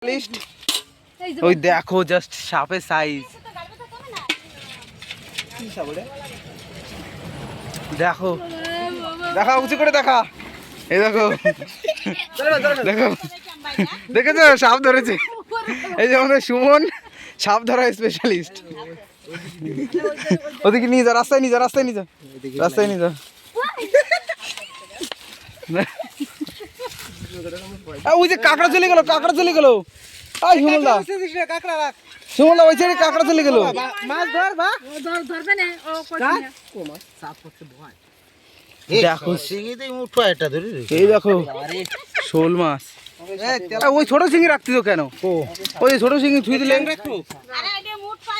Specialist. ওই দেখো just সাপের সাইজ দেখো, দেখা উঁচু করে দেখা, এই দেখো দেখো, দেখেছো সাপ ধরেছে। এই যে আমাদের সুমন সাপ ধরা স্পেশালিস্ট। ওদিকে নিয়ে যা, রাস্তায় নিয়ে যা, রাস্তায় নিয়ে যা, রাস্তায় নিয়ে যা। ওই যে কাঁকড়া চলে গেল, কাঁকড়া চলে গেল। সুমনদা, সুমনদা ওই সাইডে কাঁকড়া চলে গেল। মাছ ধর বা ধরবে না ও দেখো এই দেখো শোল মাছ। ওই ছোট শিঙি রাখতি তো কেন? ওই ছোট শিঙি ছুঁই দিলে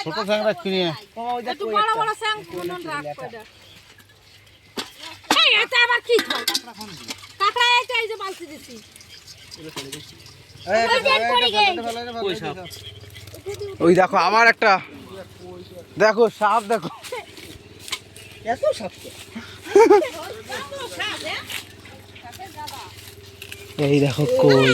ছোট স্যাং রাখছি নিয়ে একটু বড় বড় স্যাং কোন রাখ কয়টা। এই এটা আবার কি হয়? কাকড়া এইটা এই যে বালতি দিছি। ওই দেখো আবার একটা, দেখো সাপ, দেখো এত সাপ। এই দেখো কই,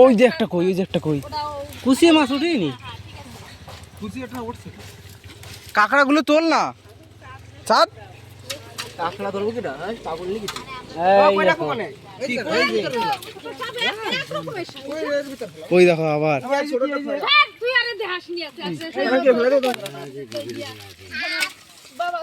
ওই যে একটা কই, ওই যে একটা কই। কুচিয়া মাছ উঠেনি, কাঁকড়াগুলো তোল না চাঁদ। কাঁকড়া ধরবো কিনা পাগল নাকি? ওই দেখো আবার তুই আরে দেখাস নি আছে বাবা